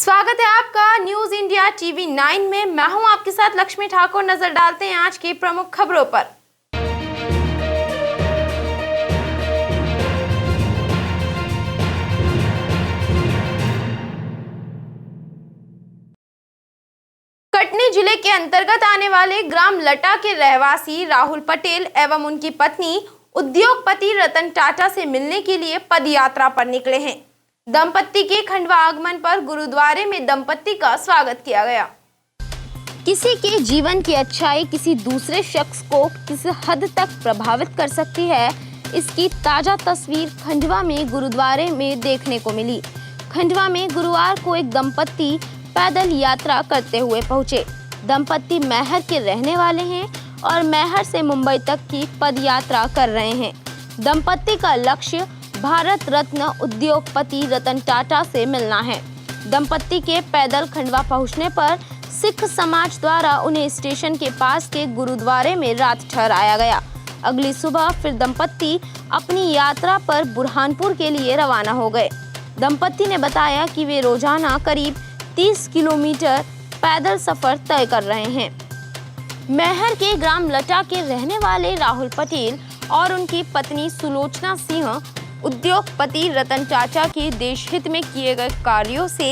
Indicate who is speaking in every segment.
Speaker 1: स्वागत है आपका न्यूज इंडिया टीवी 9 में। मैं हूं आपके साथ लक्ष्मी ठाकुर। नजर डालते हैं आज की प्रमुख खबरों पर। कटनी जिले के अंतर्गत आने वाले ग्राम लटा के रहवासी राहुल पटेल एवं उनकी पत्नी उद्योगपति रतन टाटा से मिलने के लिए पदयात्रा पर निकले हैं। दंपत्ति के खंडवा आगमन पर गुरुद्वारे में दंपत्ति का स्वागत किया गया। किसी के जीवन की अच्छाई किसी दूसरे शख्स को किस हद तक प्रभावित कर सकती है, इसकी ताजा तस्वीर खंडवा में गुरुद्वारे में देखने को मिली। खंडवा में गुरुवार को एक दंपत्ति पैदल यात्रा करते हुए पहुंचे। दंपत्ति मैहर के रहने वाले हैं और मैहर से मुंबई तक की पद यात्रा कर रहे हैं। दंपत्ति का लक्ष्य भारत रत्न उद्योगपति रतन टाटा से मिलना है। दंपत्ति के पैदल खंडवा पहुंचने पर सिख समाज द्वारा उन्हें स्टेशन के पास के गुरुद्वारे में रात ठहराया गया। अगली सुबह फिर दंपत्ति अपनी यात्रा पर बुरहानपुर के लिए रवाना हो गए। दंपत्ति ने बताया कि वे रोजाना करीब 30 किलोमीटर पैदल सफर तय कर रहे हैं। मैहर के ग्राम लटा के रहने वाले राहुल पटेल और उनकी पत्नी सुलोचना सिंह उद्योगपति रतन टाटा के देश हित में किए गए कार्यों से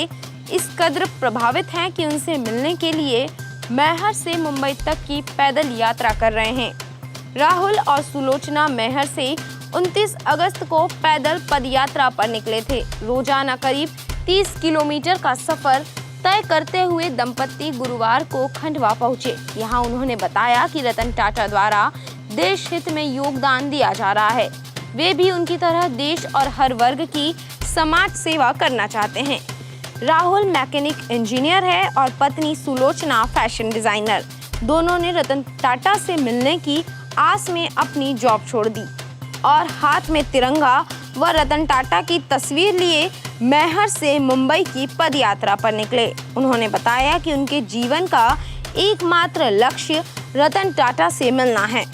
Speaker 1: इस कदर प्रभावित हैं कि उनसे मिलने के लिए मैहर से मुंबई तक की पैदल यात्रा कर रहे हैं। राहुल और सुलोचना मैहर से 29 अगस्त को पैदल पदयात्रा पर निकले थे। रोजाना करीब 30 किलोमीटर का सफर तय करते हुए दंपत्ति गुरुवार को खंडवा पहुंचे। यहां उन्होंने बताया कि रतन टाटा द्वारा देश हित में योगदान दिया जा रहा है। वे भी उनकी तरह देश और हर वर्ग की समाज सेवा करना चाहते हैं। राहुल मैकेनिक इंजीनियर है और पत्नी सुलोचना फैशन डिजाइनर। दोनों ने रतन टाटा से मिलने की आस में अपनी जॉब छोड़ दी और हाथ में तिरंगा व रतन टाटा की तस्वीर लिए मैहर से मुंबई की पद यात्रा पर निकले। उन्होंने बताया कि उनके जीवन का एकमात्र लक्ष्य रतन टाटा से मिलना है।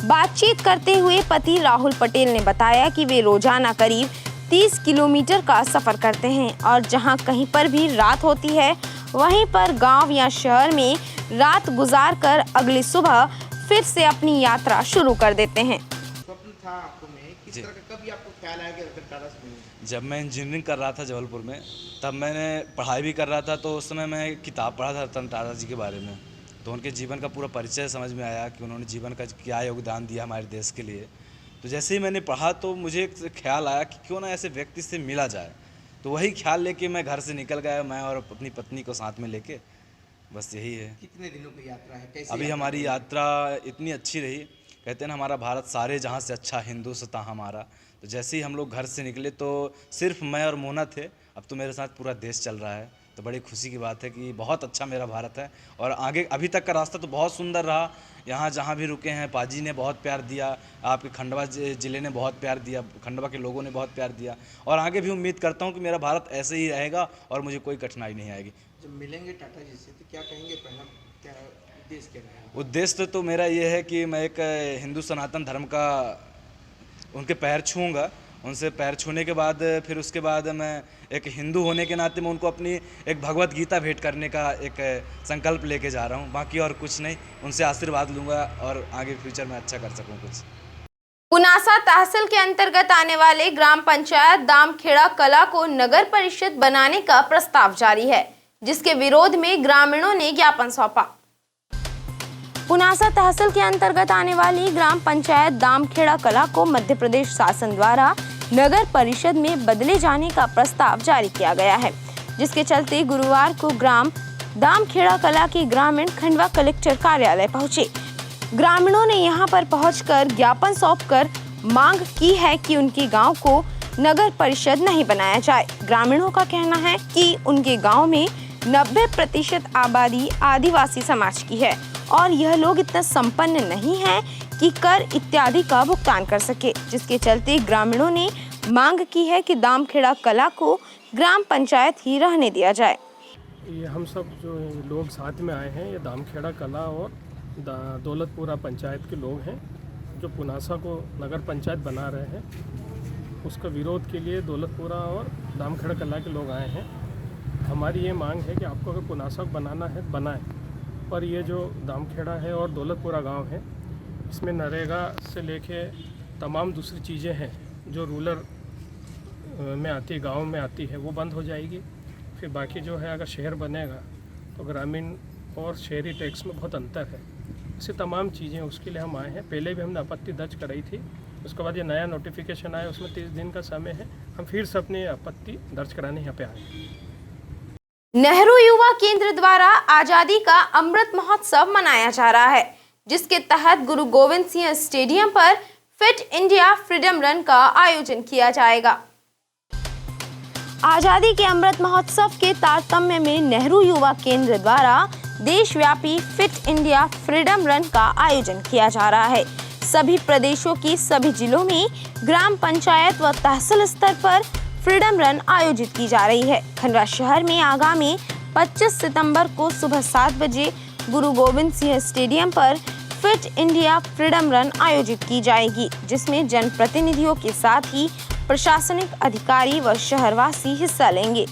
Speaker 1: बातचीत करते हुए पति राहुल पटेल ने बताया कि वे रोजाना करीब 30 किलोमीटर का सफर करते हैं और जहां कहीं पर भी रात होती है वहीं पर गांव या शहर में रात गुजार कर अगली सुबह फिर से अपनी यात्रा शुरू कर देते हैं।
Speaker 2: स्वप्न था आपको में किस तरह का कभी आपको ख्याल आया कि रतन टाटा से मिलूं?
Speaker 3: जब मैं इंजीनियरिंग कर रहा था जबलपुर में, तब मैंने पढ़ाई भी कर रहा था, तो उस समय मैं किताब पढ़ा था रतन टाटा जी के बारे में। तो उनके जीवन का पूरा परिचय समझ में आया कि उन्होंने जीवन का क्या योगदान दिया हमारे देश के लिए। तो जैसे ही मैंने पढ़ा तो मुझे एक ख्याल आया कि क्यों ना ऐसे व्यक्ति से मिला जाए। तो वही ख्याल लेके मैं घर से निकल गया, मैं और अपनी पत्नी को साथ में लेके। बस यही है।
Speaker 2: कितने दिनों की यात्रा है? कैसे
Speaker 3: अभी हमारी यात्रा इतनी अच्छी रही, कहते हैं ना हमारा भारत सारे जहाँ से अच्छा हिंदुस्तान हमारा। तो जैसे ही हम लोग घर से निकले तो सिर्फ मैं और मोना थे, अब तो मेरे साथ पूरा देश चल रहा है। तो बड़ी खुशी की बात है कि बहुत अच्छा मेरा भारत है और आगे अभी तक का रास्ता तो बहुत सुंदर रहा। यहाँ जहाँ भी रुके हैं पाजी ने बहुत प्यार दिया, आपके खंडवा ज़िले ने बहुत प्यार दिया, खंडवा के लोगों ने बहुत प्यार दिया और आगे भी उम्मीद करता हूँ कि मेरा भारत ऐसे ही रहेगा और मुझे कोई कठिनाई नहीं आएगी।
Speaker 2: जब मिलेंगे टाटा जी से तो क्या कहेंगे? पहला क्या उद्देश्य क्या रहेगा?
Speaker 3: उद्देश्य तो मेरा ये है कि मैं एक हिंदू सनातन धर्म का उनके पैर छूँगा। उनसे पैर छूने के बाद फिर उसके बाद मैं एक हिंदू होने के नाते मैं उनको अपनी एक भगवत गीता भेंट करने का एक संकल्प लेके जा रहा हूँ। बाकी और कुछ नहीं, उनसे आशीर्वाद लूँगा और आगे फ्यूचर में अच्छा कर सकूँ कुछ।
Speaker 1: पुनासा तहसील के अंतर्गत आने वाले ग्राम पंचायत दामखेड़ा कला को नगर परिषद बनाने का प्रस्ताव जारी है, जिसके विरोध में ग्रामीणों ने ज्ञापन सौंपा। पुनासा तहसील के अंतर्गत आने वाली ग्राम पंचायत दामखेड़ा कला को मध्य प्रदेश शासन द्वारा नगर परिषद में बदले जाने का प्रस्ताव जारी किया गया है, जिसके चलते गुरुवार को ग्राम दामखेड़ा कला के ग्रामीण खंडवा कलेक्टर कार्यालय पहुंचे। ग्रामीणों ने यहां पर पहुंचकर ज्ञापन सौंपकर मांग की है कि उनके गांव को नगर परिषद नहीं बनाया जाए। ग्रामीणों का कहना है कि उनके गांव में 90% आबादी आदिवासी समाज की है और यह लोग इतना संपन्न नहीं हैं कि कर इत्यादि का भुगतान कर सके, जिसके चलते ग्रामीणों ने मांग की है कि दामखेड़ा कला को ग्राम पंचायत ही रहने दिया जाए।
Speaker 4: ये हम सब जो लोग साथ में आए हैं, ये दामखेड़ा कला और दौलतपुरा पंचायत के लोग हैं जो पुनासा को नगर पंचायत बना रहे हैं। उसका विरोध के लिए दौलतपुरा और दामखेड़ा कला के लोग आए हैं। हमारी ये मांग है कि आपको अगर पुनासा बनाना है बनाएं, पर ये जो दामखेड़ा है और दौलतपुरा गांव है, इसमें नरेगा से लेके तमाम दूसरी चीज़ें हैं जो रूरल में आती है, गाँव में आती है, वो बंद हो जाएगी। फिर बाकी जो है अगर शहर बनेगा तो ग्रामीण और शहरी टैक्स में बहुत अंतर है। ऐसी तमाम चीज़ें उसके लिए हम आए हैं। पहले भी हमने आपत्ति दर्ज कराई थी, उसके बाद ये नया नोटिफिकेशन आया, उसमें 30 दिन का समय है। हम फिर से अपनी आपत्ति दर्ज कराने यहाँ पे आए हैं।
Speaker 1: नेहरू युवा केंद्र द्वारा आजादी का अमृत महोत्सव मनाया जा रहा है, जिसके तहत गुरु गोविंद सिंह स्टेडियम पर फिट इंडिया फ्रीडम रन का आयोजन किया जाएगा। आजादी के अमृत महोत्सव के तारतम्य में नेहरू युवा केंद्र द्वारा देशव्यापी फिट इंडिया फ्रीडम रन का आयोजन किया जा रहा है। सभी प्रदेशों की सभी जिलों में ग्राम पंचायत व तहसील स्तर पर फ्रीडम रन आयोजित की जा रही है। खंडवा शहर में आगामी 25 सितंबर को सुबह 7 बजे गुरु गोविंद सिंह स्टेडियम पर फिट इंडिया फ्रीडम रन आयोजित की जाएगी, जिसमें जनप्रतिनिधियों के साथ ही प्रशासनिक अधिकारी व शहरवासी हिस्सा लेंगे।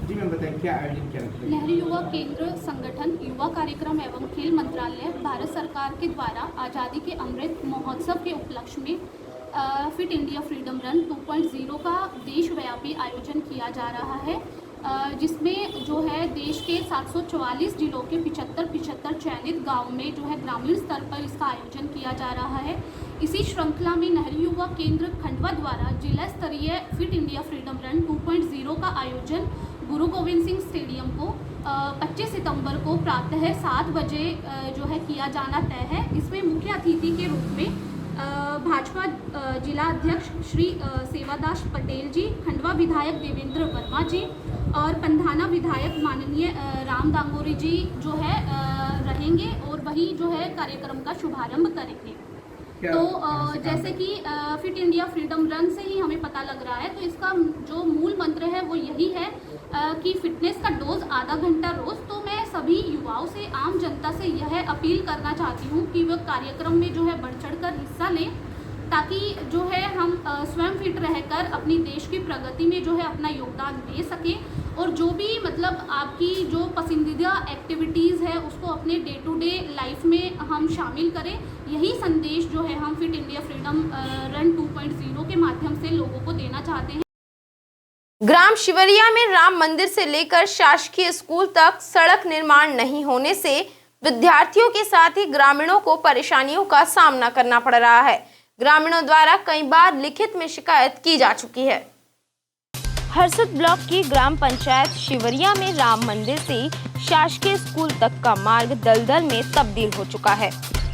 Speaker 2: जी मैम बताएं, क्या आयोजन किया गया?
Speaker 5: नेहरू युवा केंद्र संगठन, युवा कार्यक्रम एवं खेल मंत्रालय, भारत सरकार के द्वारा आज़ादी के अमृत महोत्सव के उपलक्ष्य में फिट इंडिया फ्रीडम रन 2.0 का देशव्यापी आयोजन किया जा रहा है, जिसमें जो है देश के 744 जिलों के 75 चयनित गाँव में जो है ग्रामीण स्तर पर इसका आयोजन किया जा रहा है। इसी श्रृंखला में नेहरू युवा केंद्र खंडवा द्वारा जिला स्तरीय फिट इंडिया फ्रीडम रन 2.0 का आयोजन गुरु गोविंद सिंह स्टेडियम को 25 सितंबर को प्रातः 7 बजे जो है किया जाना तय है। इसमें मुख्य अतिथि के रूप में भाजपा जिला अध्यक्ष श्री सेवादास पटेल जी, खंडवा विधायक देवेंद्र वर्मा जी और पंधाना विधायक माननीय राम दांगोरी जी जो है रहेंगे और वही जो है कार्यक्रम का शुभारंभ करेंगे। तो जैसे कि फिट इंडिया फ्रीडम रन से ही हमें पता लग रहा है, तो इसका जो मूल मंत्र है वो यही है कि फिटनेस का डोज आधा घंटा रोज। तो मैं सभी युवाओं से, आम जनता से यह अपील करना चाहती हूँ कि वह कार्यक्रम में जो है बढ़ चढ़कर हिस्सा लें, ताकि जो है हम स्वयं फिट रहकर अपनी देश की प्रगति में जो है अपना योगदान दे सकें और जो भी मतलब आपकी जो पसंदीदा एक्टिविटीज़ है उसको अपने डे टू डे लाइफ में हम शामिल करें। यही संदेश जो है हम फिट इंडिया फ्रीडम रन 2.0 के माध्यम से लोगों को देना चाहते हैं।
Speaker 1: ग्राम शिवरिया में राम मंदिर से लेकर शासकीय स्कूल तक सड़क निर्माण नहीं होने से विद्यार्थियों के साथ ही ग्रामीणों को परेशानियों का सामना करना पड़ रहा है। ग्रामीणों द्वारा कई बार लिखित में शिकायत की जा चुकी है। हर्षद ब्लॉक की ग्राम पंचायत शिवरिया में राम मंदिर से शासकीय स्कूल तक का मार्ग दलदल में तब्दील हो चुका है।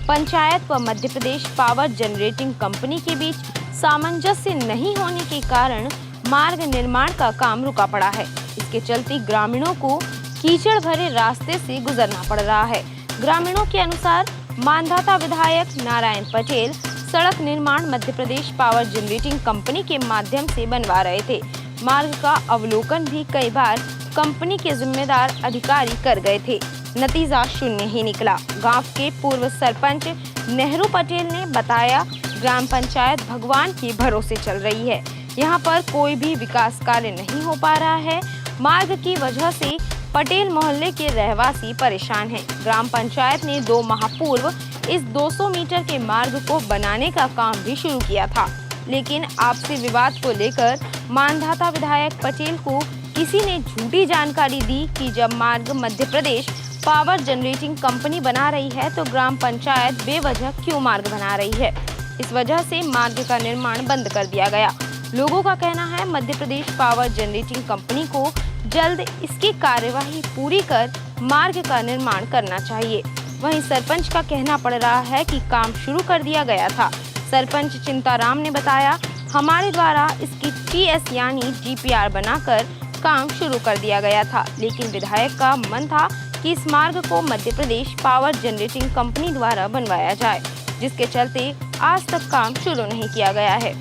Speaker 1: पंचायत व Madhya Pradesh power generating company के बीच सामंजस्य नहीं होने के कारण मार्ग निर्माण का काम रुका पड़ा है। इसके चलते ग्रामीणों को कीचड़ भरे रास्ते से गुजरना पड़ रहा है। ग्रामीणों के अनुसार मानधाता विधायक नारायण पटेल सड़क निर्माण Madhya Pradesh power generating company के माध्यम से बनवा रहे थे। मार्ग का अवलोकन भी कई बार कंपनी के जिम्मेदार अधिकारी कर गए थे, नतीजा शून्य ही निकला। गांव के पूर्व सरपंच नेहरू पटेल ने बताया, ग्राम पंचायत भगवान के भरोसे चल रही है, यहाँ पर कोई भी विकास कार्य नहीं हो पा रहा है। मार्ग की वजह से पटेल मोहल्ले के रहवासी परेशान हैं। ग्राम पंचायत ने 2 माह पूर्व इस 200 मीटर के मार्ग को बनाने का काम भी शुरू किया था, लेकिन आपसी विवाद को लेकर मानधाता विधायक पटेल को किसी ने झूठी जानकारी दी कि जब मार्ग Madhya Pradesh power generating company बना रही है तो ग्राम पंचायत बेवजह क्यों मार्ग बना रही है। इस वजह से मार्ग का निर्माण बंद कर दिया गया। लोगों का कहना है Madhya Pradesh power generating company को जल्द इसकी कार्यवाही पूरी कर मार्ग का निर्माण करना चाहिए। वहीं सरपंच का कहना पड़ रहा है कि काम शुरू कर दिया गया था। सरपंच चिंताराम ने बताया, हमारे द्वारा इसकी TS यानी GPR बनाकर काम शुरू कर दिया गया था, लेकिन विधायक का मन था कि इस मार्ग को Madhya Pradesh power generating company द्वारा बनवाया जाए, जिसके चलते आज तक काम शुरू नहीं किया गया है।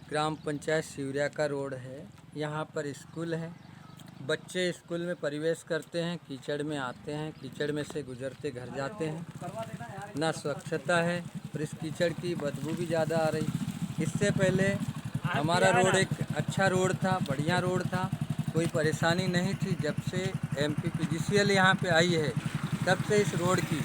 Speaker 6: ग्राम पंचायत शिवरिया का रोड है, यहाँ पर स्कूल है। बच्चे स्कूल में प्रवेश करते हैं, कीचड़ में आते हैं, कीचड़ में से गुजरते घर जाते हैं। ना स्वच्छता है, फिर इस कीचड़ की बदबू भी ज़्यादा आ रही। इससे पहले हमारा रोड एक अच्छा रोड था, बढ़िया रोड था, कोई परेशानी नहीं थी। जब से MPPGCL यहाँ पे आई है तब से इस रोड की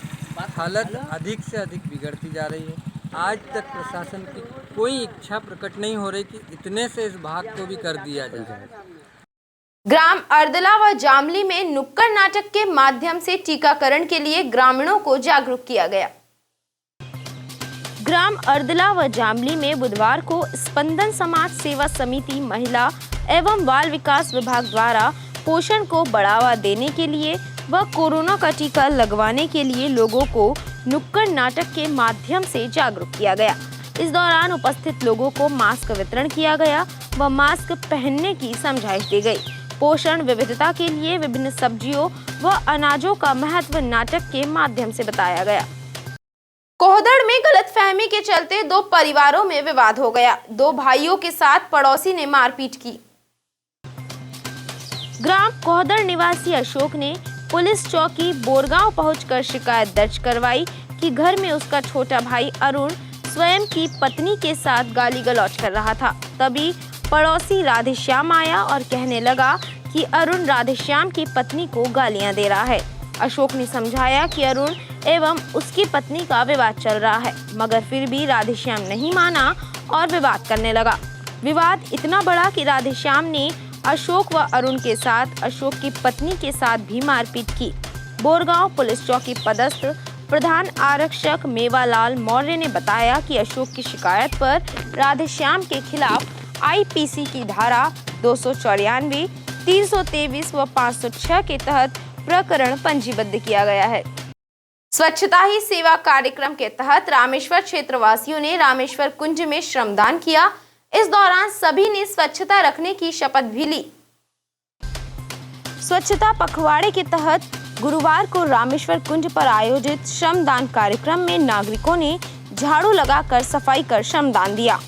Speaker 6: हालत अधिक से अधिक बिगड़ती जा रही है। आज तक प्रशासन की कोई इच्छा प्रकट नहीं हो रही कि इतने से इस भाग को भी कर दिया जाए।
Speaker 1: ग्राम अर्दला व जामली में नुक्कड़ नाटक के माध्यम से टीकाकरण के लिए ग्रामीणों को जागरूक किया गया। ग्राम अर्दला व जामली में बुधवार को स्पंदन समाज सेवा समिति महिला एवं बाल विकास विभाग द्वारा पोषण को बढ़ावा देने के लिए व कोरोना का टीका लगवाने के लिए लोगों को नुक्कड़ नाटक के माध्यम से जागरूक किया गया। इस दौरान उपस्थित लोगों को मास्क वितरण किया गया व मास्क पहनने की समझाइश दी गई। पोषण विविधता के लिए विभिन्न सब्जियों व अनाजों का महत्व नाटक के माध्यम से बताया गया। कोहदड़ में गलतफहमी के चलते दो परिवारों में विवाद हो गया। दो भाइयों के साथ पड़ोसी ने मारपीट की। ग्राम कोहदड़ निवासी अशोक ने पुलिस चौकी बोरगांव पहुंचकर शिकायत दर्ज करवाई कि घर में उसका छोटा भाई अरुण स्वयं की पत्नी के साथ गाली गलौज कर रहा था। तभी पड़ोसी राधेश्याम आया और कहने लगा कि अरुण राधेश्याम की पत्नी को गालियां दे रहा है। अशोक ने समझाया कि अरुण एवं उसकी पत्नी का विवाद चल रहा है, मगर फिर भी राधेश्याम नहीं माना और विवाद करने लगा। विवाद इतना बड़ा कि राधेश्याम ने अशोक व अरुण के साथ अशोक की पत्नी के साथ भी मारपीट की। बोरगांव पुलिस चौकी पदस्थ प्रधान आरक्षक मेवालाल मौर्य ने बताया कि अशोक की शिकायत पर राधेश्याम के खिलाफ IPC की धारा 294, 323 व 506 के तहत प्रकरण पंजीबद्ध किया गया है। स्वच्छता ही सेवा कार्यक्रम के तहत रामेश्वर क्षेत्रवासियों ने रामेश्वर कुंज में श्रमदान किया। इस दौरान सभी ने स्वच्छता रखने की शपथ भी ली। स्वच्छता पखवाड़े के तहत गुरुवार को रामेश्वर कुंज पर आयोजित श्रमदान कार्यक्रम में नागरिकों ने झाड़ू लगाकर सफाई कर श्रमदान दिया।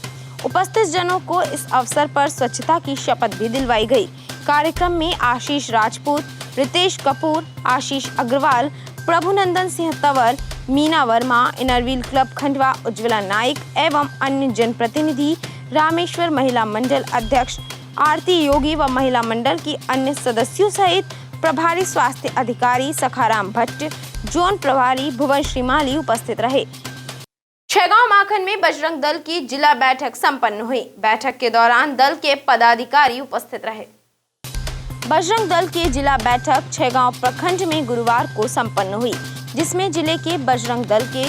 Speaker 1: उपस्थित जनों को इस अवसर पर स्वच्छता की शपथ भी दिलवाई गई। कार्यक्रम में आशीष राजपूत, रितेश कपूर, आशीष अग्रवाल, प्रभुनंदन सिंह तंवर, मीना वर्मा, इनरव्हील क्लब खंडवा, उज्ज्वला नाइक एवं अन्य जनप्रतिनिधि, रामेश्वर महिला मंडल अध्यक्ष आरती योगी व महिला मंडल की अन्य सदस्यों सहित प्रभारी स्वास्थ्य अधिकारी सखाराम भट्ट, जोन प्रभारी भुवन श्रीमाली उपस्थित रहे। छैगांव माखन में बजरंग दल की जिला बैठक संपन्न हुई। बैठक के दौरान दल के पदाधिकारी उपस्थित रहे। बजरंग दल की जिला बैठक छैगांव प्रखंड में गुरुवार को संपन्न हुई, जिसमें जिले के बजरंग दल के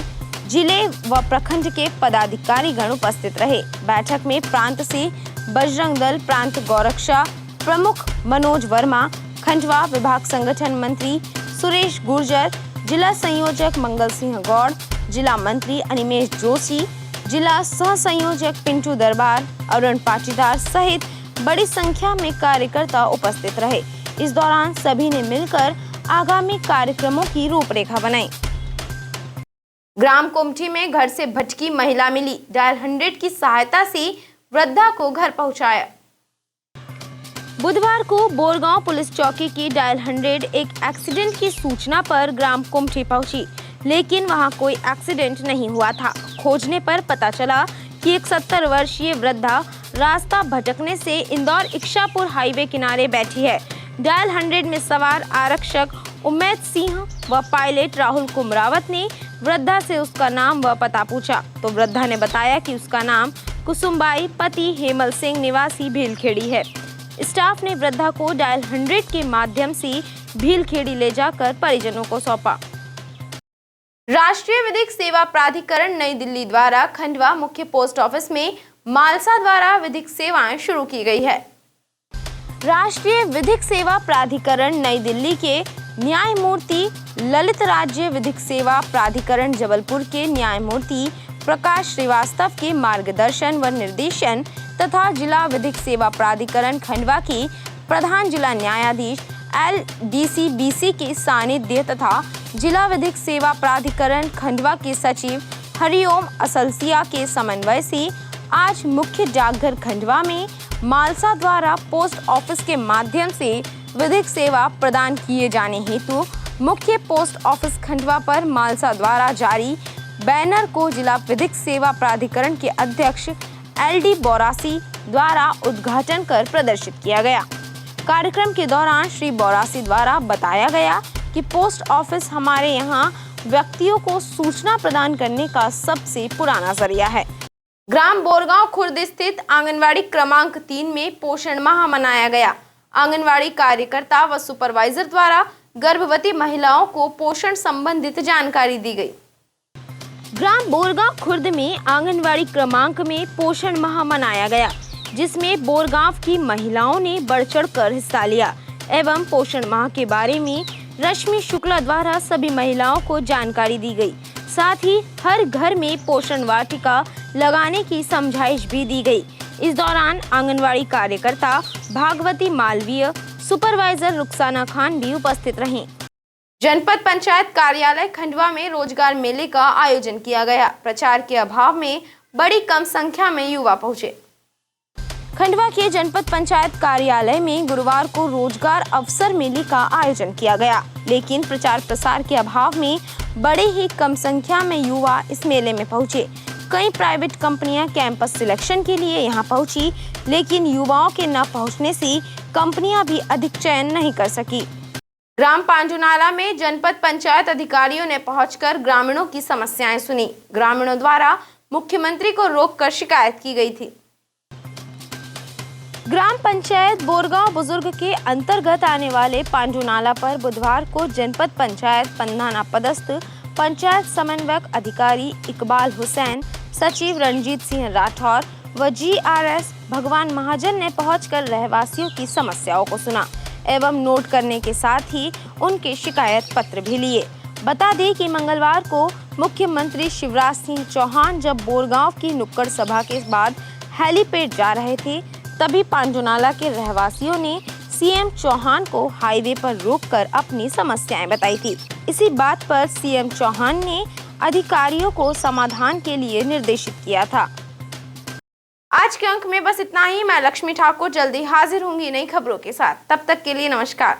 Speaker 1: जिले व प्रखंड के पदाधिकारी गण उपस्थित रहे। बैठक में प्रांत से बजरंग दल प्रांत गौरक्षा प्रमुख मनोज वर्मा, खंडवा विभाग संगठन मंत्री सुरेश गुर्जर, जिला संयोजक मंगल सिंह गौड़, जिला मंत्री अनिमेश जोशी, जिला सह संयोजक पिंटू दरबार, अरुण पाटीदार सहित बड़ी संख्या में कार्यकर्ता उपस्थित रहे। इस दौरान सभी ने मिलकर आगामी कार्यक्रमों की रूपरेखा बनाई। ग्राम कुमठी में घर से भटकी महिला मिली। डायल 100 की सहायता से वृद्धा को घर पहुंचाया। बुधवार को बोरगांव पुलिस चौकी की डायल 100 एक एक्सीडेंट की सूचना पर ग्राम कुमठी पहुंची, लेकिन वहां कोई एक्सीडेंट नहीं हुआ था। खोजने पर पता चला कि एक 70 वर्षीय वृद्धा रास्ता भटकने से इंदौर इच्छापुर हाईवे किनारे बैठी है। डायल 100 में सवार आरक्षक उम्मेद सिंह व पायलट राहुल कुमरावत ने वृद्धा से उसका नाम व पता पूछा तो वृद्धा ने बताया कि उसका नाम कुसुमबाई, पति हेमल सिंह, निवासी भीलखेड़ी है। स्टाफ ने वृद्धा को डायल 100 के माध्यम से भीलखेड़ी ले जाकर परिजनों को सौंपा। राष्ट्रीय विधिक सेवा प्राधिकरण नई दिल्ली द्वारा खंडवा मुख्य पोस्ट ऑफिस में मालसा द्वारा विधिक सेवाएं शुरू की गई है। राष्ट्रीय विधिक सेवा प्राधिकरण नई दिल्ली के न्यायमूर्ति ललित राज्य विधिक सेवा प्राधिकरण जबलपुर के न्यायमूर्ति प्रकाश श्रीवास्तव के मार्गदर्शन व निर्देशन तथा जिला विधिक सेवा प्राधिकरण खंडवा की प्रधान जिला न्यायाधीश LDCBC के सानिध्य तथा जिला विधिक सेवा प्राधिकरण खंडवा के सचिव हरिओम असलसिया के समन्वय से आज मुख्य डाकघर खंडवा में मालसा द्वारा पोस्ट ऑफिस के माध्यम से विधिक सेवा प्रदान किए जाने हेतु मुख्य पोस्ट ऑफिस खंडवा पर मालसा द्वारा जारी बैनर को जिला विधिक सेवा प्राधिकरण के अध्यक्ष LD बोरासी द्वारा उद्घाटन कर प्रदर्शित किया गया। कार्यक्रम के दौरान श्री बोरासी द्वारा बताया गया कि पोस्ट ऑफिस हमारे यहाँ व्यक्तियों को सूचना प्रदान करने का सबसे पुराना जरिया है। ग्राम बोरगांव खुर्द स्थित आंगनवाड़ी क्रमांक 3 में पोषण माह मनाया गया। आंगनवाड़ी कार्यकर्ता व सुपरवाइजर द्वारा गर्भवती महिलाओं को पोषण संबंधित जानकारी दी गई। ग्राम बोरगांव खुर्द में आंगनवाड़ी क्रमांक में पोषण माह मनाया गया, जिसमें बोरगांव की महिलाओं ने बढ़ चढ़ कर हिस्सा लिया एवं पोषण माह के बारे में रश्मि शुक्ला द्वारा सभी महिलाओं को जानकारी दी गई। साथ ही हर घर में पोषण वाटिका लगाने की समझाइश भी दी गई। इस दौरान आंगनवाड़ी कार्यकर्ता भागवती मालवीय, सुपरवाइजर रुखसाना खान भी उपस्थित रहीं। जनपद पंचायत कार्यालय खंडवा में रोजगार मेले का आयोजन किया गया। प्रचार के अभाव में बड़ी कम संख्या में युवा पहुंचे। खंडवा के जनपद पंचायत कार्यालय में गुरुवार को रोजगार अवसर मेले का आयोजन किया गया, लेकिन प्रचार प्रसार के अभाव में बड़े ही कम संख्या में युवा इस मेले में पहुंचे। कई प्राइवेट कंपनियां कैंपस सिलेक्शन के लिए यहां पहुंची, लेकिन युवाओं के न पहुंचने से कंपनियां भी अधिक चयन नहीं कर सकी। ग्राम पांजुनाला में जनपद पंचायत अधिकारियों ने पहुंचकर ग्रामीणों की समस्याएं सुनी। ग्रामीणों द्वारा मुख्यमंत्री को रोककर शिकायत की गई थी। ग्राम पंचायत बोरगांव बुजुर्ग के अंतर्गत आने वाले पांजुनाला पर बुधवार को जनपद पंचायत पंधाना पदस्थ पंचायत समन्वयक अधिकारी इकबाल हुसैन, सचिव रंजीत सिंह राठौर व GRS भगवान महाजन ने पहुंचकर रहवासियों की समस्याओं को सुना एवं नोट करने के साथ ही उनके शिकायत पत्र भी लिए। बता दें कि मंगलवार को मुख्यमंत्री शिवराज सिंह चौहान जब बोरगांव की नुक्कड़ सभा के बाद हेलीपैड जा रहे थे, तभी पांजुनाला के रहवासियों ने CM चौहान को हाईवे पर रोककर अपनी समस्याएं बताई थी। इसी बात पर CM चौहान ने अधिकारियों को समाधान के लिए निर्देशित किया था। आज के अंक में बस इतना ही। मैं लक्ष्मी ठाकुर जल्दी हाजिर होंगी नई खबरों के साथ। तब तक के लिए नमस्कार।